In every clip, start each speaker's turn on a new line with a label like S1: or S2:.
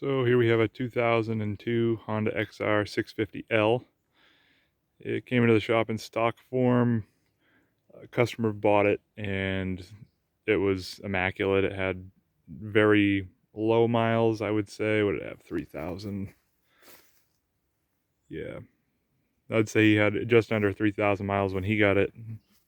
S1: So here we have a 2002 Honda XR650L. It came into the shop in stock form. A customer bought it and it was immaculate. It had very low miles, I would say. Would it have 3,000? Yeah, I'd say he had just under 3,000 miles when he got it.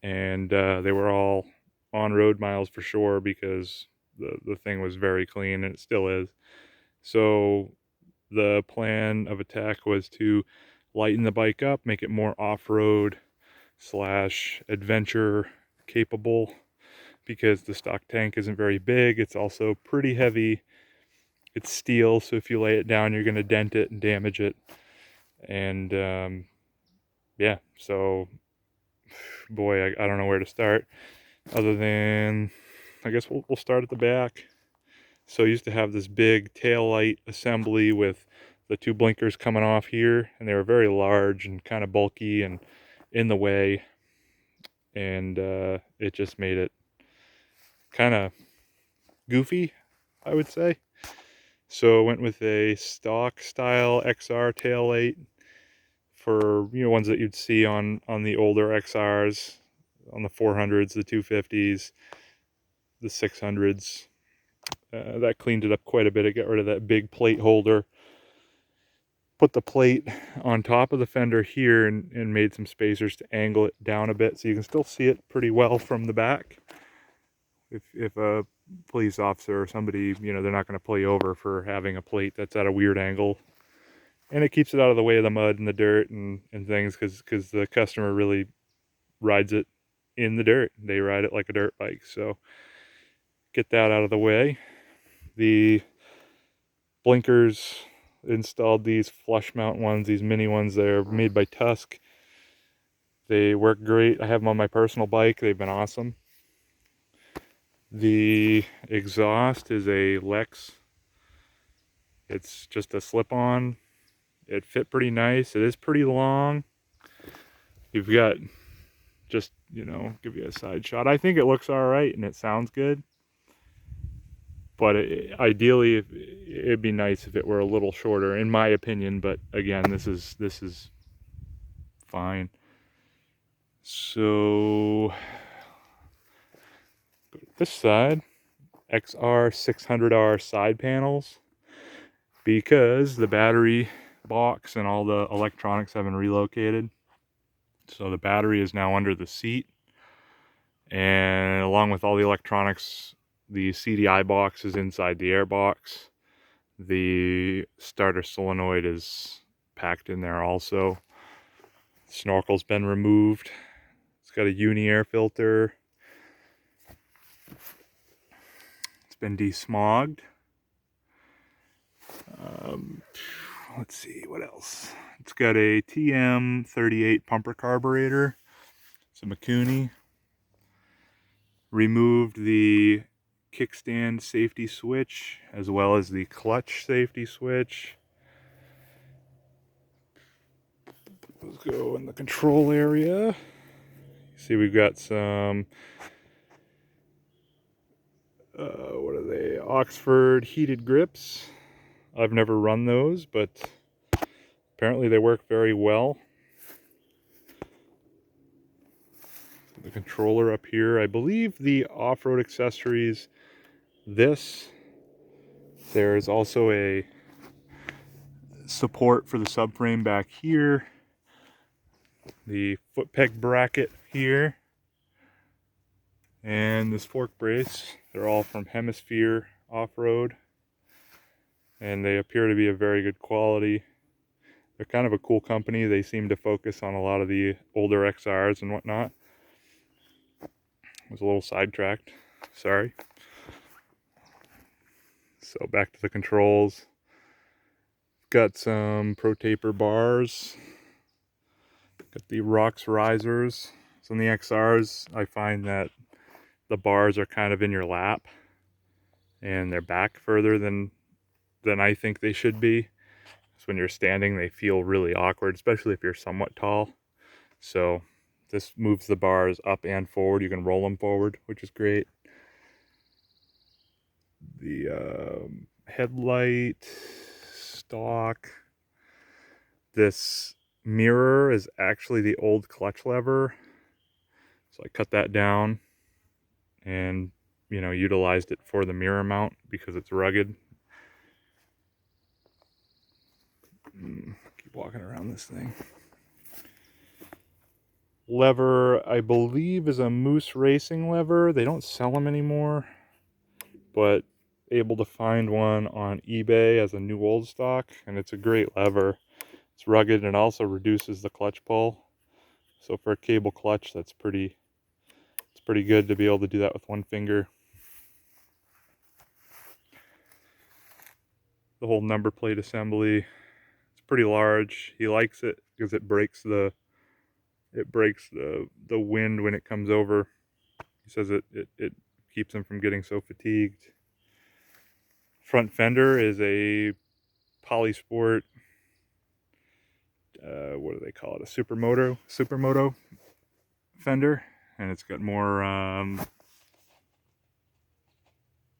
S1: And they were all on-road miles for sure because the thing was very clean, and it still is. So the plan of attack was to lighten the bike up, make it more off-road slash adventure capable, because the stock tank isn't very big. It's also pretty heavy. It's steel, so if you lay it down, you're going to dent it and damage it. And yeah, so boy, I don't know where to start other than, I guess we'll start at the back. So I used to have this big tail light assembly with the two blinkers coming off here, and they were very large and kind of bulky and in the way, and it just made it kind of goofy, I would say. So I went with a stock style XR tail light for, ones that you'd see on the older XRs, on the 400s, the 250s, the 600s. That cleaned it up quite a bit. It got rid of that big plate holder. Put the plate on top of the fender here and made some spacers to angle it down a bit so you can still see it pretty well from the back. If a police officer or somebody, they're not going to pull you over for having a plate that's at a weird angle. And it keeps it out of the way of the mud and the dirt and things, because the customer really rides it in the dirt. They ride it like a dirt bike. So get that out of the way. The blinkers, installed these flush mount ones, these mini ones. They're made by Tusk. They work great. I have them on my personal bike. They've been awesome. The exhaust is a Lex. It's just a slip-on. It fit pretty nice. It is pretty long. You've got, just, give you a side shot. I think it looks all right and it sounds good. But ideally, it'd be nice if it were a little shorter, in my opinion. But again, this is fine. So go to this side, XR600R side panels, because the battery box and all the electronics have been relocated. So the battery is now under the seat, and along with all the electronics, the CDI box is inside the air box. The starter solenoid is packed in there also. Snorkel's been removed. It's got a uni air filter. It's been desmogged. Let's see, what else? It's got a TM38 pumper carburetor. It's a Mikuni. Removed the kickstand safety switch as well as the clutch safety switch. Let's go in the control area. See, we've got some what are they? Oxford heated grips. I've never run those, but apparently they work very well. The controller up here, I believe the off-road accessories, there's also a support for the subframe back here, the foot peg bracket here, and this fork brace. They're all from Hemisphere Off-Road, and they appear to be of very good quality. They're kind of a cool company. They seem to focus on a lot of the older XRs and whatnot. I was a little sidetracked, sorry. So back to the controls. Got some Pro Taper bars. Got the Rox risers. So in the XRs, I find that the bars are kind of in your lap, and they're back further than I think they should be. So when you're standing, they feel really awkward, especially if you're somewhat tall. So this moves the bars up and forward. You can roll them forward, which is great. The headlight stock. This mirror is actually the old clutch lever. So I cut that down and, you know, utilized it for the mirror mount because it's rugged. Keep walking around this thing. Lever, I believe, is a Moose Racing lever. They don't sell them anymore, but able to find one on eBay as a new old stock, and it's a great lever. It's rugged and it also reduces the clutch pull. So for a cable clutch, it's pretty good to be able to do that with one finger. The whole number plate assembly, it's pretty large. He likes it because it breaks the wind when it comes over. He says it keeps him from getting so fatigued. Front fender is a Polysport, what do they call it? A Supermoto fender, and it's got more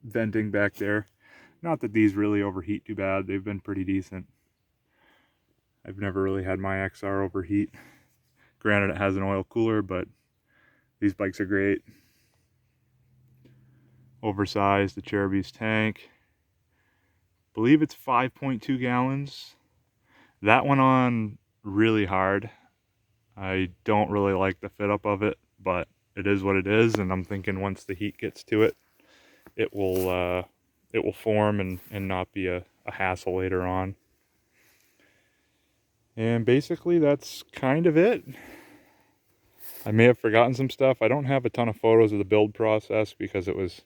S1: venting back there. Not that these really overheat too bad. They've been pretty decent. I've never really had my XR overheat. Granted, it has an oil cooler, but these bikes are great. Oversized, the Cherubi's tank. Believe it's 5.2 gallons. That went on really hard. I don't really like the fit up of it, but it is what it is, and I'm thinking once the heat gets to it, it will form and not be a hassle later on. And basically that's kind of it. I may have forgotten some stuff. I don't have a ton of photos of the build process because it was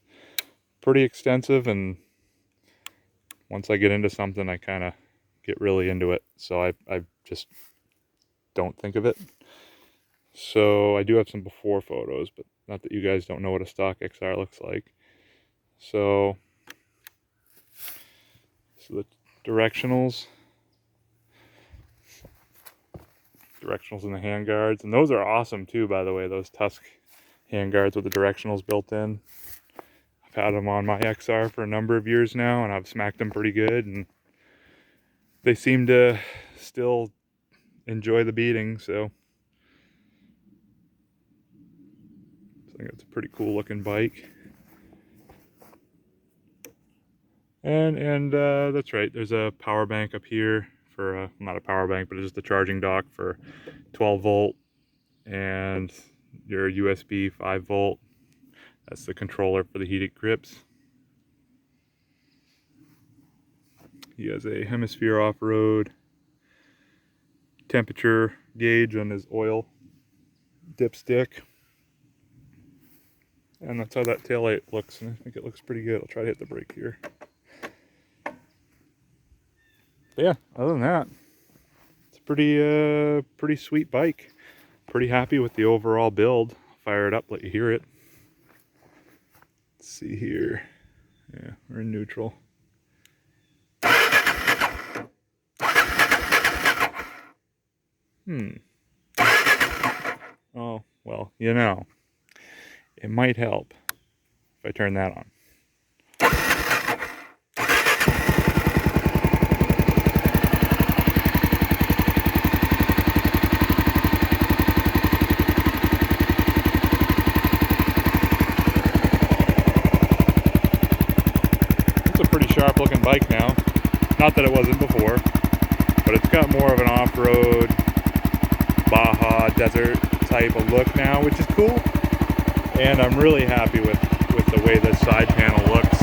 S1: pretty extensive, and once I get into something, I kind of get really into it. So I just don't think of it. So I do have some before photos, but not that you guys don't know what a stock XR looks like. So the directionals in the handguards, and those are awesome too, by the way, those Tusk handguards with the directionals built in. I've had them on my XR for a number of years now, and I've smacked them pretty good, and they seem to still enjoy the beating, so I think it's a pretty cool looking bike. And that's right, there's a power bank up here for not a power bank, but it's just a charging dock for 12 volt and your USB 5 volt. That's the controller for the heated grips. He has a hemisphere off-road temperature gauge on his oil dipstick. And that's how that taillight looks, and I think it looks pretty good. I'll try to hit the brake here. But yeah, other than that, it's a pretty sweet bike. Pretty happy with the overall build. Fire it up, let you hear it. Let's see here. Yeah, we're in neutral. Oh, well, you know, it might help if I turn that on. It's a pretty sharp looking bike now. Not that it wasn't before, but it's got more of an off-road Baja desert type of look now, which is cool. And I'm really happy with the way this side panel looks.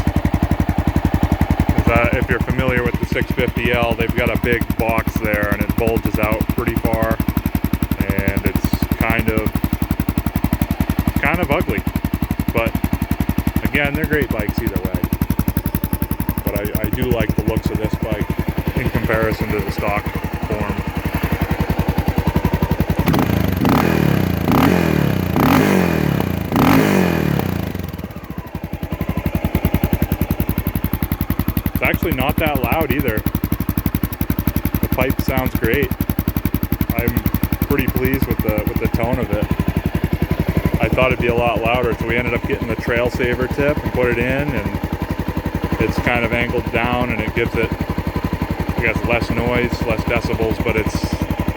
S1: If you're familiar with the 650L, they've got a big box there and it bulges out pretty far, and it's kind of ugly. But again, they're great bikes either way. But I do like the looks of this bike in comparison to the stock form. It's actually not that loud either. The pipe sounds great. I'm pretty pleased with the tone of it. I thought it'd be a lot louder, so we ended up getting the Trail Saver tip and put it in, and it's kind of angled down, and it gives it I guess, less noise, less decibels, but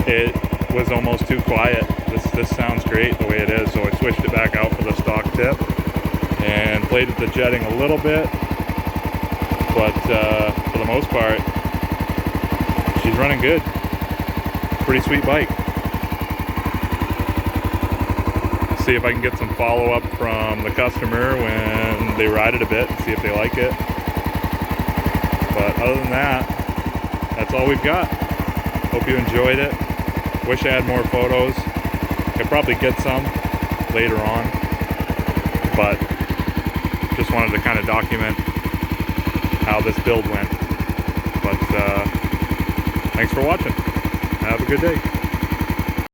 S1: it was almost too quiet. This sounds great the way it is, so I switched it back out for the stock tip and played with the jetting a little bit, but for the most part, she's running good. Pretty sweet bike. See if I can get some follow-up from the customer when they ride it a bit and see if they like it. But other than that, that's all we've got. Hope you enjoyed it. Wish I had more photos. I'll probably get some later on, but just wanted to kind of document how this build went. But thanks for watching. Have a good day.